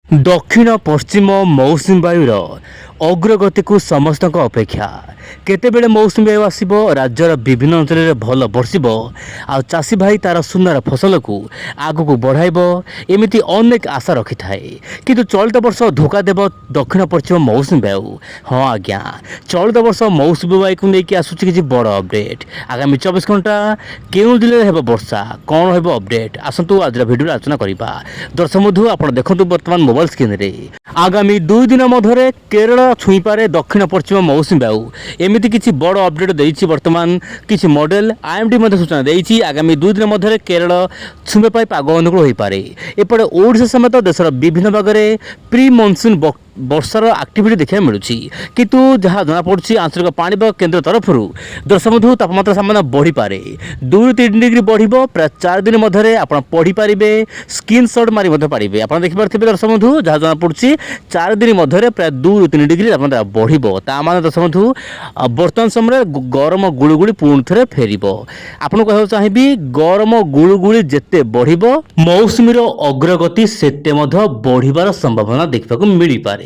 दक्षिण पश्चिम मौसुमी वायुर अग्रगति को समस्त अपेक्षा केतेबेले मौसुमी वायु आसब राज्यर विभिन्न अंचल भल बर्षब आ चाषी भाई तार सुनार फसल को आगक बढ़ाइब एमती अनेक आशा रखि थाए किंतु चलित वर्ष धोखा देव दक्षिण पश्चिम मौसुमी वायु। हाँ आज्ञा, चलित वर्ष मौसुमी वायु को लेकिन आसूँ किसी बड़ अपडेट। आगामी 24 घंटा केउं जिले में वर्षा कौन हो अपडेट आसतु आज भिडियो आलोचना करवा। दर्शक बंधु आप देखो बर्तमान मोबाइल स्क्रीन रे आगामी 2 दिन मध्य केरल छुई पारे दक्षिण पश्चिम मौसुमी वायु एमती किसी बड़ अपडेट देती वर्तमान किसी मॉडल आईएमडी सूचना देती आगामी 2 दिन मध्य केरल छुए पाई पाग अनुकूल हो पारे। एपटे ओडिशा समेत देशर विभिन्न भाग में प्री मनसून वर्षार एक्टिविटी देखा मिलूँ किंतु जहाँ जमापड़ी आंचलिक पाणीपाग केन्द्र तरफ दर्शक बंधु तापमात्रा सामान्य बढ़ी पारे 2-3 डिग्री बढ़ प्राय 4 दिन मध्य आप पढ़ी पारे स्क्रीनशॉट मारी पारे। आप देखिपे दर्शक बंधु जहाँ जमापड़ी 4 दिन मध्य प्राय 2-3 डिग्री तापमात्रा बढ़ दर्शक बंधु बर्तमान समय गरम गुड़गुड़ी पुणी थे फेर आपको कहना चाहिए गरम गुड़गुड़ी जिते बढ़ मौसुमीर अग्रगति सेते बढ़िबार संभावना देखा मिल पारे।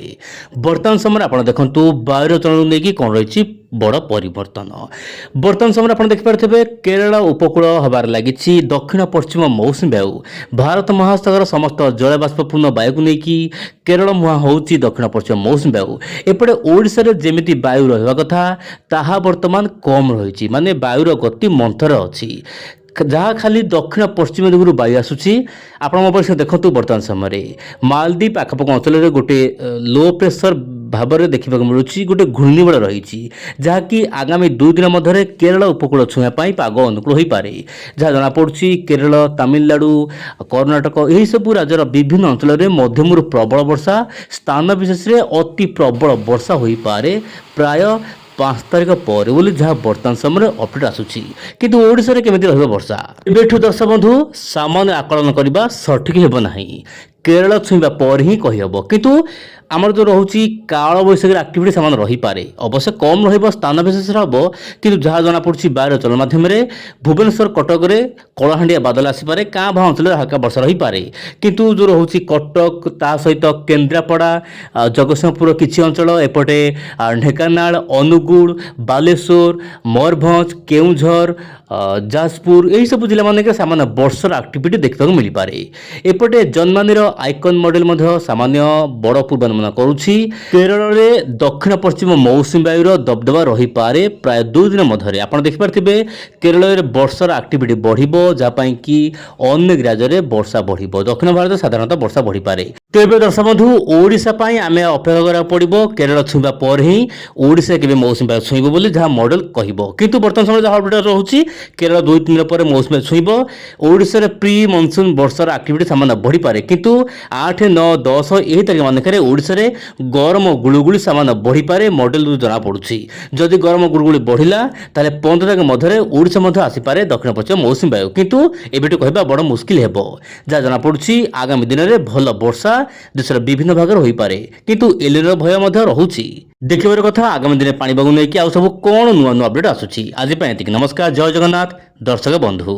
वर्तमान समय आप देखु वायुर चलन नहीं कौन रही बड़ परिवर्तन। वर्तमान समय आप देखिपे केरल उपकूल हबार लगी दक्षिण पश्चिम मौसुमी वायु भारत महासागर समस्त जलबाष्पूर्ण वायु को लेकिन केरल मुहां होची दक्षिण पश्चिम मौसुमी वायु। एपटे ओडिशा रे जेमिति वायु रहिबा कथा ताहा वर्तमान कम रही माने वायुर गति मंथर अछि जहाँ खाली दक्षिण पश्चिम दिगु वायु आसूसी। आप देखो बर्तमान समय मालदीप आखपाख अंचल गोटे लो प्रेसर भाव में देखा मिलूँ गोटे घूर्णिबड़ रही जहाँकि आगामी 2 दिन मध्य केरल उपकूल छुआपाई पाग अनुकूल हो पारे। जहाँ जमापड़ी केरल तमिलनाडु कर्णाटक यही सबू राज्यर विभिन्न अंचल में मध्यम प्रबल वर्षा स्थान विशेष अति प्रबल वर्षा हो पारे प्राय 5 तारिख पर बोली जहाँ वर्तमान समय अपडेट आसूची किंतु ओडिशा रे केमिति रहबो वर्षा एबेठु दर्शक बंधु सामान्य आकलन करबा सठिक हेबो नाही। केरल छुईबा पर ही कहिहब किंतु आमर जो रोची काल बैशाखी एक्टिविटी सामान रही पारे अवश्य कम रहिबो स्थान विशेष हम किंतु जहाँ जना पड़ुछि वायुर चलन माध्यम भुवनेश्वर कटक रे कलाहांडिया बादल आसीपारे क्या भा अंचल हल्का वर्षा रही पारे किंतु जो रोची कटक ता सहित केन्द्रापड़ा जगतसिंहपुर किछि अंचल एपटे ढेंकानाल अनुगुल बालेश्वर मयूरभंज केउंझर जाजपुर यही सब जिला मानक सामान्य वर्षार एक्टिविटी देखा मिल पारे। एपटे जन्मानीर आइकन मॉडल सामान्य बड़ पूर्वानुमान करुछि केरल में दक्षिण पश्चिम मौसुमी वायुर दबदबा रही पारे प्राय 2 दिन मध्य आप देखिपे केरल में वर्षार एक्टिविटी बढ़ जहाँपाई कि अनेक राज्य में वर्षा बढ़ दक्षिण भारत साधारणतः वर्षा बढ़ी पारे। तेज दर्शक बंधु ओडिशा पाई आमे अपेक्षा करा पड़ो केरल छुईबा पर ही ओडिशा केबे मौसुमी वायु छुईब बोली जहाँ मॉडल कहब किंतु वर्तमान समय जहाँ अपडेट रोचे केरल 2-3 दिन पर मौसुमी वायु छुईब ओडिशा प्री मनसून वर्षार एक्टिविटी सामान्य बढ़ी पारे किंतु 8, 9, 10 यही तारीख मानक ओडिशा रे गरम गुड़गुड़ी सामान्य बढ़ी पारे मॉडल जना पड़ुछि। जदि गरम गुड़गुड़ी बढ़िला ताले 15 तारिख मध्य ओडिशा मध्य आसीपारे दक्षिण पश्चिम मौसुमी वायु किंतु एबेटू कहबा बड़ मुस्किल हेबो जहाँ जना पड़ुछि आगामी दिन में भल वर्षा देशर विभिन्न भाग हो पारे किंतु एलिनो भय मध्य रहुछि। देखिबार कथा आगामी दिन पाणीपाग नहीं कि आउ सब कौन नुआ नुआ अपडेट आसुछि। आज नमस्कार, जय जगन्नाथ दर्शक बंधु।